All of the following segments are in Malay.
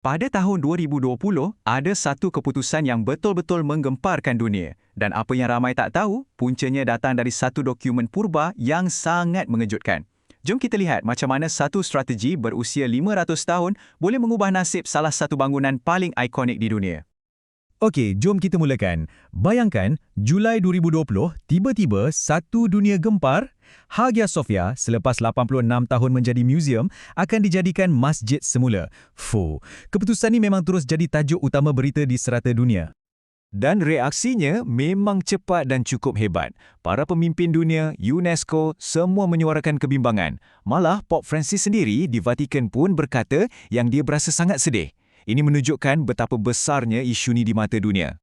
Pada tahun 2020, ada satu keputusan yang betul-betul menggemparkan dunia. Dan apa yang ramai tak tahu, puncanya datang dari satu dokumen purba yang sangat mengejutkan. Jom kita lihat macam mana satu strategi berusia 500 tahun boleh mengubah nasib salah satu bangunan paling ikonik di dunia. Okey, jom kita mulakan. Bayangkan, Julai 2020, tiba-tiba satu dunia gempar, Hagia Sophia selepas 86 tahun menjadi muzium akan dijadikan masjid semula. Keputusan ini memang terus jadi tajuk utama berita di serata dunia. Dan reaksinya memang cepat dan cukup hebat. Para pemimpin dunia, UNESCO, semua menyuarakan kebimbangan. Malah Pope Francis sendiri di Vatikan pun berkata yang dia berasa sangat sedih. Ini menunjukkan betapa besarnya isu ni di mata dunia.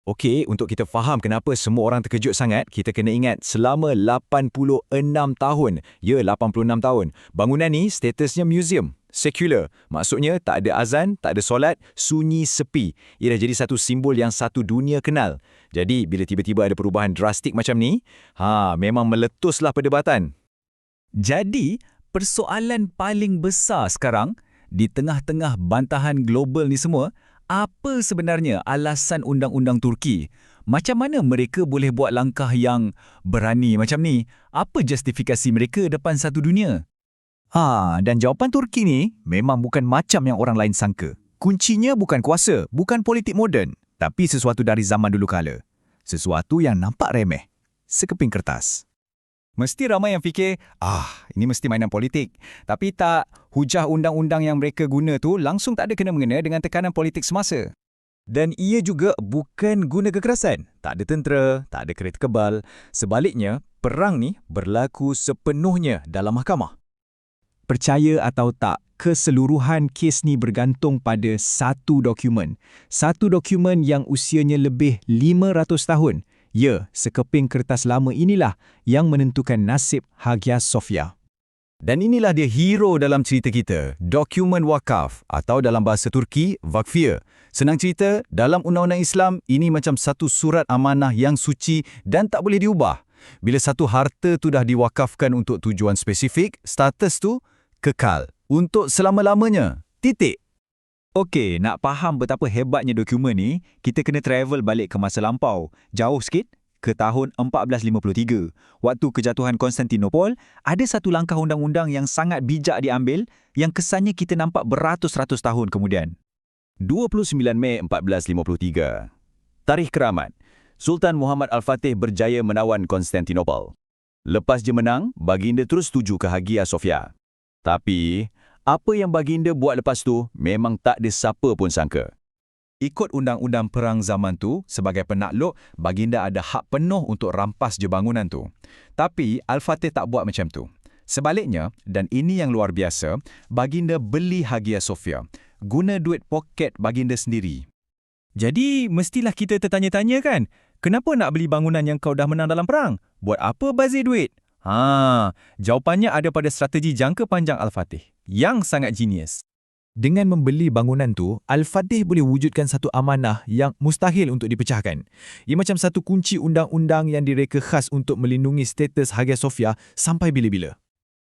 Okey, untuk kita faham kenapa semua orang terkejut sangat, kita kena ingat selama 86 tahun, 86 tahun, bangunan ni statusnya muzium, sekular. Maksudnya tak ada azan, tak ada solat, sunyi sepi. Ia dah jadi satu simbol yang satu dunia kenal. Jadi, bila tiba-tiba ada perubahan drastik macam ni, memang meletuslah perdebatan. Jadi, persoalan paling besar sekarang, di tengah-tengah bantahan global ni semua, apa sebenarnya alasan undang-undang Turki? Macam mana mereka boleh buat langkah yang berani macam ni? Apa justifikasi mereka depan satu dunia? Dan jawapan Turki ni memang bukan macam yang orang lain sangka. Kuncinya bukan kuasa, bukan politik moden, tapi sesuatu dari zaman dulu kala. Sesuatu yang nampak remeh. Sekeping kertas. Mesti ramai yang fikir, ini mesti mainan politik. Tapi tak, hujah undang-undang yang mereka guna tu langsung tak ada kena-mengena dengan tekanan politik semasa. Dan ia juga bukan guna kekerasan. Tak ada tentera, tak ada kereta kebal. Sebaliknya, perang ni berlaku sepenuhnya dalam mahkamah. Percaya atau tak, keseluruhan kes ni bergantung pada satu dokumen. Satu dokumen yang usianya lebih 500 tahun. Ya, sekeping kertas lama inilah yang menentukan nasib Hagia Sophia. Dan inilah dia hero dalam cerita kita, dokumen wakaf atau dalam bahasa Turki, vakfir. Senang cerita, dalam undang-undang Islam, ini macam satu surat amanah yang suci dan tak boleh diubah. Bila satu harta tu dah diwakafkan untuk tujuan spesifik, status tu kekal. Untuk selama-lamanya. Titik. Okey, nak faham betapa hebatnya dokumen ni, kita kena travel balik ke masa lampau. Jauh sikit, ke tahun 1453. Waktu kejatuhan Konstantinopol, ada satu langkah undang-undang yang sangat bijak diambil yang kesannya kita nampak beratus-ratus tahun kemudian. 29 Mei 1453. Tarikh keramat. Sultan Muhammad Al-Fatih berjaya menawan Konstantinopol. Lepas je menang, baginda terus tuju ke Hagia Sophia. Tapi apa yang baginda buat lepas tu memang tak ada siapa pun sangka. Ikut undang-undang perang zaman tu, sebagai penakluk, baginda ada hak penuh untuk rampas je bangunan tu. Tapi Al-Fatih tak buat macam tu. Sebaliknya, dan ini yang luar biasa, baginda beli Hagia Sophia. Guna duit poket baginda sendiri. Jadi, mestilah kita tertanya-tanya kan? Kenapa nak beli bangunan yang kau dah menang dalam perang? Buat apa bazir duit? Jawapannya ada pada strategi jangka panjang Al-Fatih yang sangat genius. Dengan membeli bangunan tu, Al-Fatih boleh wujudkan satu amanah yang mustahil untuk dipecahkan. Ia macam satu kunci undang-undang yang direka khas untuk melindungi status Hagia Sophia sampai bila-bila.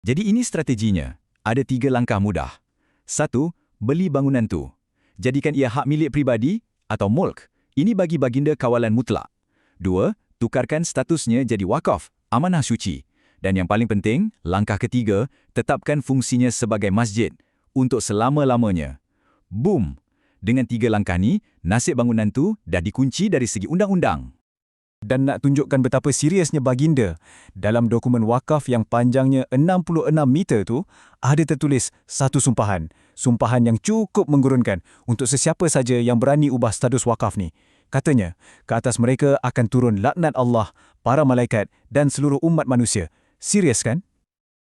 Jadi ini strateginya. Ada 3 langkah mudah. 1. Beli bangunan tu. Jadikan ia hak milik pribadi atau mulk. Ini bagi baginda kawalan mutlak. 2. Tukarkan statusnya jadi wakaf, amanah suci. Dan yang paling penting, langkah ketiga, tetapkan fungsinya sebagai masjid untuk selama-lamanya. Boom! Dengan 3 langkah ni, nasib bangunan tu dah dikunci dari segi undang-undang. Dan nak tunjukkan betapa seriusnya baginda, dalam dokumen wakaf yang panjangnya 66 meter tu, ada tertulis satu sumpahan. Sumpahan yang cukup menggurunkan untuk sesiapa saja yang berani ubah status wakaf ni. Katanya, ke atas mereka akan turun laknat Allah, para malaikat dan seluruh umat manusia. Serius kan?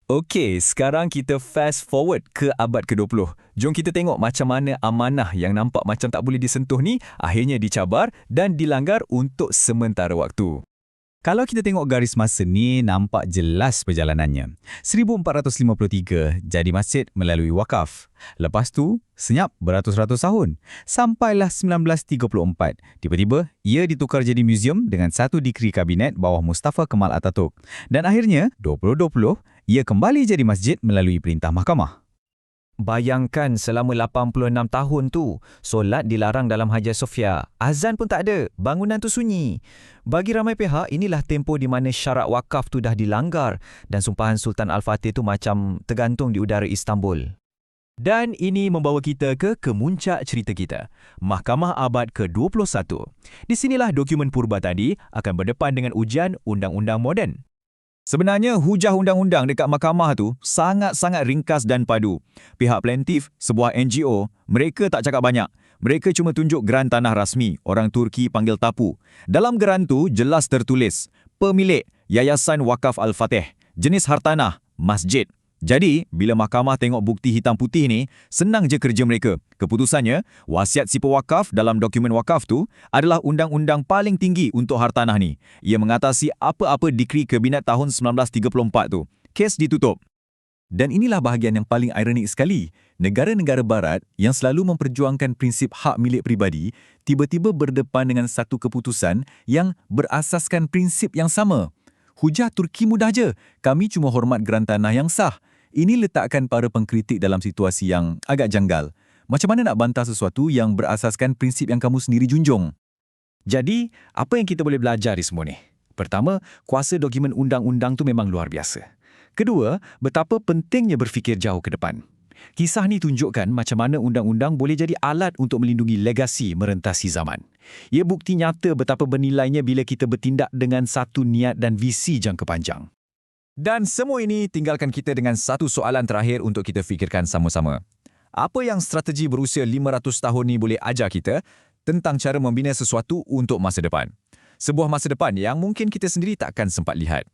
Okey, sekarang kita fast forward ke abad ke-20. Jom kita tengok macam mana amanah yang nampak macam tak boleh disentuh ni akhirnya dicabar dan dilanggar untuk sementara waktu. Kalau kita tengok garis masa ni, nampak jelas perjalanannya. 1453 jadi masjid melalui wakaf. Lepas tu, senyap beratus-ratus tahun. Sampailah 1934. Tiba-tiba, ia ditukar jadi muzium dengan satu dikri kabinet bawah Mustafa Kemal Atatürk. Dan akhirnya, 2020, ia kembali jadi masjid melalui perintah mahkamah. Bayangkan selama 86 tahun tu, solat dilarang dalam Hagia Sophia. Azan pun tak ada, bangunan tu sunyi. Bagi ramai pihak, inilah tempoh di mana syarat wakaf tu dah dilanggar dan sumpahan Sultan Al-Fatih tu macam tergantung di udara Istanbul. Dan ini membawa kita ke kemuncak cerita kita, Mahkamah Abad ke-21. Di sinilah dokumen purba tadi akan berdepan dengan ujian undang-undang moden. Sebenarnya, hujah undang-undang dekat mahkamah tu sangat-sangat ringkas dan padu. Pihak plaintiff, sebuah NGO, mereka tak cakap banyak. Mereka cuma tunjuk geran tanah rasmi, orang Turki panggil tapu. Dalam geran tu jelas tertulis, pemilik, Yayasan Wakaf Al-Fatih, jenis hartanah, masjid. Jadi, bila mahkamah tengok bukti hitam putih ni, senang je kerja mereka. Keputusannya, wasiat si pewakaf dalam dokumen wakaf tu adalah undang-undang paling tinggi untuk hartanah ni. Ia mengatasi apa-apa dikri Kabinet tahun 1934 tu. Kes ditutup. Dan inilah bahagian yang paling ironik sekali. Negara-negara barat yang selalu memperjuangkan prinsip hak milik peribadi tiba-tiba berdepan dengan satu keputusan yang berasaskan prinsip yang sama. Hujah Turki mudah je. Kami cuma hormat geran tanah yang sah. Ini letakkan para pengkritik dalam situasi yang agak janggal. Macam mana nak bantah sesuatu yang berasaskan prinsip yang kamu sendiri junjung? Jadi, apa yang kita boleh belajar di semua ni? Pertama, kuasa dokumen undang-undang tu memang luar biasa. Kedua, betapa pentingnya berfikir jauh ke depan. Kisah ni tunjukkan macam mana undang-undang boleh jadi alat untuk melindungi legasi merentasi zaman. Ia bukti nyata betapa bernilainya bila kita bertindak dengan satu niat dan visi jangka panjang. Dan semua ini tinggalkan kita dengan satu soalan terakhir untuk kita fikirkan sama-sama. Apa yang strategi berusia 500 tahun ni boleh ajar kita tentang cara membina sesuatu untuk masa depan? Sebuah masa depan yang mungkin kita sendiri takkan sempat lihat.